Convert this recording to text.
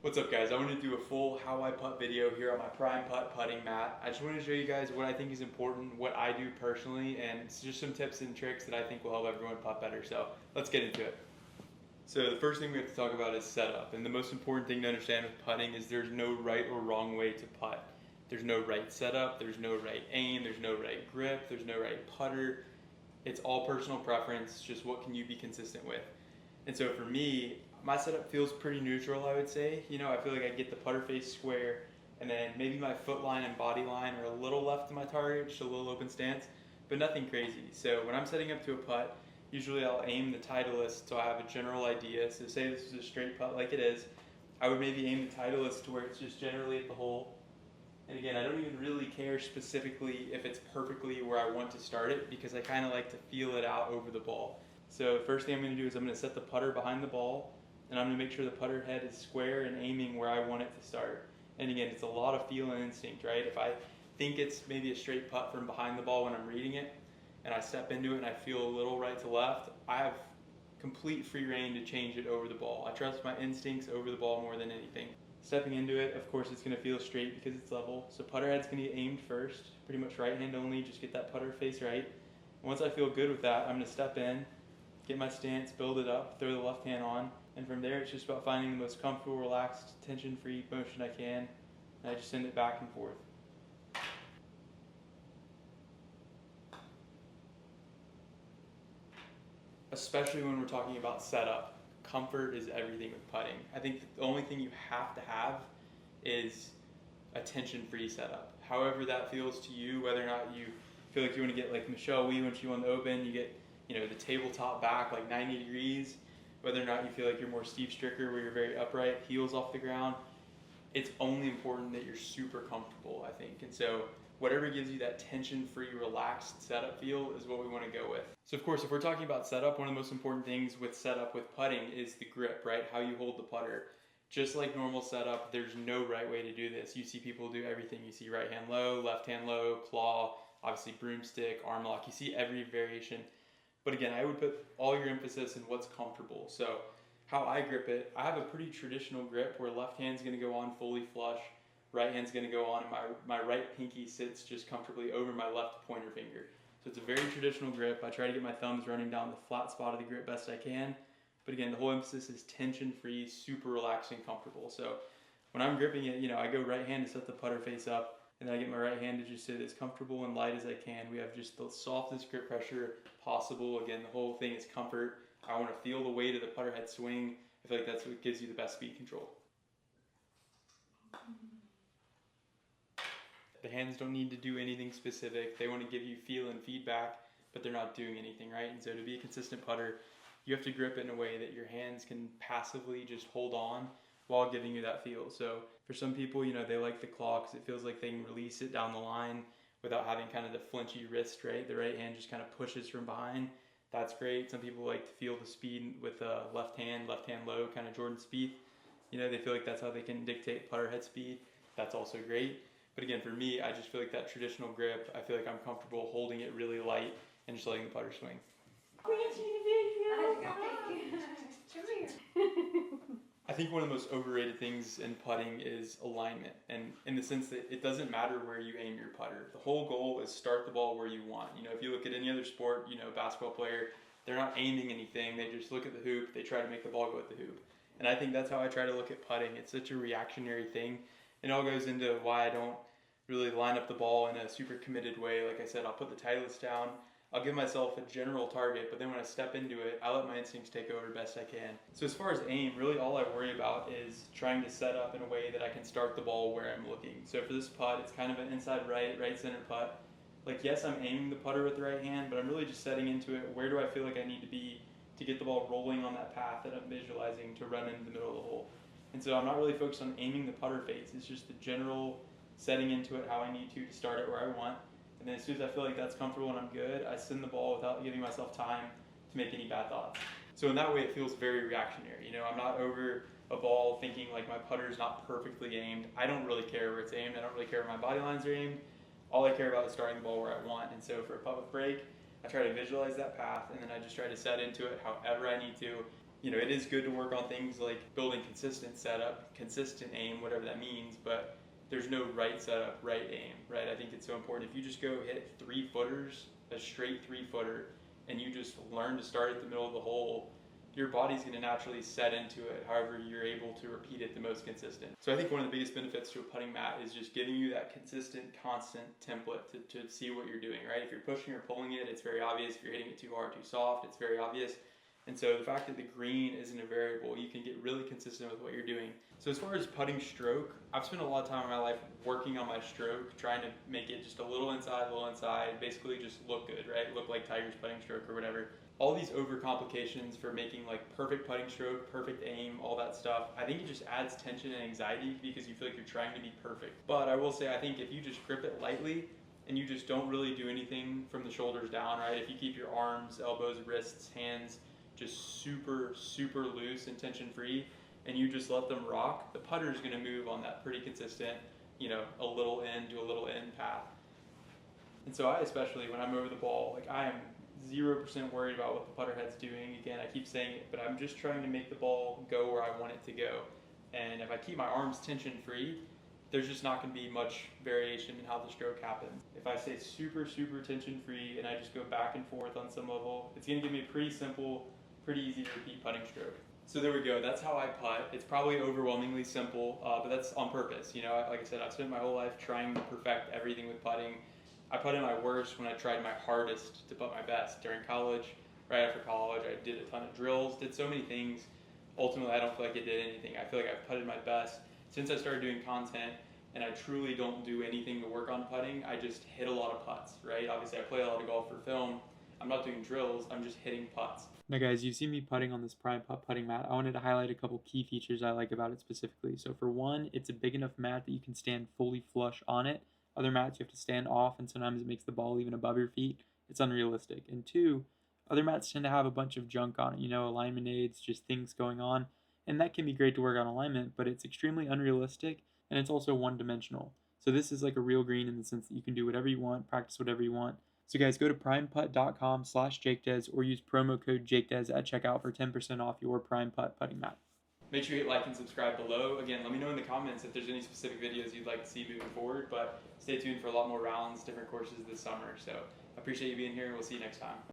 What's up guys, I want to do a full how I putt video here on my Prime Putt putting mat. I just want to show you guys what I think is important, what I do personally, and it's just some tips and tricks that I think will help everyone putt better. So let's get into it. So the first thing we have to talk about is setup, and the most important thing to understand with putting is there's no right or wrong way to putt. There's no right setup, there's no right aim, there's no right grip, there's no right putter. It's all personal preference, just what can you be consistent with. And so for me, my setup feels pretty neutral, I would say. I feel like I get the putter face square, and then maybe my foot line and body line are a little left to my target, just a little open stance, but nothing crazy. So when I'm setting up to a putt, usually I'll aim the Titleist so I have a general idea. So say this is a straight putt like it is, I would maybe aim the Titleist to where it's just generally at the hole. And again, I don't even really care specifically if it's perfectly where I want to start it, because I kind of like to feel it out over the ball. So first thing I'm going to do is I'm going to set the putter behind the ball, and I'm going to make sure the putter head is square and aiming where I want it to start. And again, it's a lot of feel and instinct, right? If I think it's maybe a straight putt from behind the ball when I'm reading it, and I step into it and I feel a little right to left, I have complete free reign to change it over the ball. I trust my instincts over the ball more than anything. Stepping into it, of course, it's going to feel straight because it's level. So putter head's going to get aimed first, pretty much right hand only, just get that putter face right. And once I feel good with that, I'm going to step in, get my stance, build it up, throw the left hand on, and from there it's just about finding the most comfortable, relaxed, tension-free motion I can, and I just send it back and forth. Especially when we're talking about setup, comfort is everything with putting. I think the only thing you have to have is a tension-free setup. However that feels to you, whether or not you feel like you want to get like Michelle Wie when she won the Open, you get the tabletop back like 90 degrees, whether or not you feel like you're more Steve Stricker where you're very upright, heels off the ground, it's only important that you're super comfortable, I think. And so whatever gives you that tension-free, relaxed setup feel is what we want to go with. So of course, if we're talking about setup, one of the most important things with setup with putting is the grip, right? How you hold the putter. Just like normal setup, there's no right way to do this. You see people do everything. You see right hand low, left hand low, claw, obviously broomstick, arm lock. You see every variation. But again, I would put all your emphasis in what's comfortable. So how I grip it, I have a pretty traditional grip where left hand's going to go on fully flush, right hand's going to go on, and my right pinky sits just comfortably over my left pointer finger. So it's a very traditional grip. I try to get my thumbs running down the flat spot of the grip best I can. But again, the whole emphasis is tension-free, super relaxed and comfortable. So when I'm gripping it, I go right hand to set the putter face up, and then I get my right hand to just sit as comfortable and light as I can. We have just the softest grip pressure possible. Again, the whole thing is comfort. I want to feel the weight of the putter head swing. I feel like that's what gives you the best speed control. The hands don't need to do anything specific. They want to give you feel and feedback, but they're not doing anything, right? And so to be a consistent putter, you have to grip it in a way that your hands can passively just hold on while giving you that feel. So for some people, they like the claw because it feels like they can release it down the line without having kind of the flinchy wrist, right? The right hand just kind of pushes from behind. That's great. Some people like to feel the speed with left hand low, kind of Jordan Spieth. They feel like that's how they can dictate putter head speed. That's also great. But again, for me, I just feel like that traditional grip, I feel like I'm comfortable holding it really light and just letting the putter swing. I think one of the most overrated things in putting is alignment, and in the sense that it doesn't matter where you aim your putter. The whole goal is start the ball where you want. If you look at any other sport, basketball player, they're not aiming anything. They just look at the hoop. They try to make the ball go at the hoop. And I think that's how I try to look at putting. It's such a reactionary thing. It all goes into why I don't really line up the ball in a super committed way. Like I said, I'll put the Titleist down. I'll give myself a general target, but then when I step into it, I let my instincts take over best I can. So as far as aim, really all I worry about is trying to set up in a way that I can start the ball where I'm looking. So for this putt, it's kind of an inside right center putt. Like yes, I'm aiming the putter with the right hand, but I'm really just setting into it. Where do I feel like I need to be to get the ball rolling on that path that I'm visualizing to run into the middle of the hole? And so I'm not really focused on aiming the putter face. It's just the general setting into it how I need to start it where I want. And then as soon as I feel like that's comfortable and I'm good, I send the ball without giving myself time to make any bad thoughts. So in that way, it feels very reactionary. I'm not over a ball thinking like my putter's not perfectly aimed. I don't really care where it's aimed. I don't really care where my body lines are aimed. All I care about is starting the ball where I want. And so for a putt with break, I try to visualize that path, and then I just try to set into it however I need to. You know, it is good to work on things like building consistent setup, consistent aim, whatever that means, but there's no right setup, right aim, right? I think it's so important. If you just go hit 3-footers, a straight 3-footer, and you just learn to start at the middle of the hole, your body's going to naturally set into it. However, you're able to repeat it the most consistent. So I think one of the biggest benefits to a putting mat is just giving you that consistent, constant template to see what you're doing, right? If you're pushing or pulling it, it's very obvious. If you're hitting it too hard, too soft, it's very obvious. And so the fact that the green isn't a variable, you can get really consistent with what you're doing. So as far as putting stroke, I've spent a lot of time in my life working on my stroke, trying to make it just a little inside, basically just look good, right? Look like Tiger's putting stroke or whatever. All these overcomplications for making like perfect putting stroke, perfect aim, all that stuff, I think it just adds tension and anxiety because you feel like you're trying to be perfect. But I will say, I think if you just grip it lightly and you just don't really do anything from the shoulders down, right? If you keep your arms, elbows, wrists, hands just super, super loose and tension free, and you just let them rock, the putter is going to move on that pretty consistent, you know, a little in to a little in path. And so I, especially when I'm over the ball, like I am 0% worried about what the putter head's doing. Again, I keep saying it, but I'm just trying to make the ball go where I want it to go. And if I keep my arms tension free, there's just not going to be much variation in how the stroke happens. If I stay super, super tension free and I just go back and forth on some level, it's going to give me a pretty simple, pretty easy to repeat putting stroke. So there we go. That's how I putt. It's probably overwhelmingly simple, but that's on purpose. You know, like I said, I've spent my whole life trying to perfect everything with putting. I putted my worst when I tried my hardest to putt my best. During college, right after college, I did a ton of drills, did so many things. Ultimately, I don't feel like it did anything. I feel like I've putted my best since I started doing content, and I truly don't do anything to work on putting. I just hit a lot of putts, right? Obviously, I play a lot of golf for film. I'm not doing drills, I'm just hitting putts. Now guys, you've seen me putting on this Prime Putt putting mat. I wanted to highlight a couple key features I like about it specifically. So for one, it's a big enough mat that you can stand fully flush on it. Other mats you have to stand off, and sometimes it makes the ball even above your feet. It's unrealistic. And two, other mats tend to have a bunch of junk on it, you know, alignment aids, just things going on. And that can be great to work on alignment, but it's extremely unrealistic, and it's also one-dimensional. So this is like a real green in the sense that you can do whatever you want, practice whatever you want. So guys, go to primeputt.com/JakeDez or use promo code JakeDez at checkout for 10% off your Prime Putt putting mat. Make sure you hit like and subscribe below. Again, let me know in the comments if there's any specific videos you'd like to see moving forward, but stay tuned for a lot more rounds, different courses this summer. So I appreciate you being here, and we'll see you next time.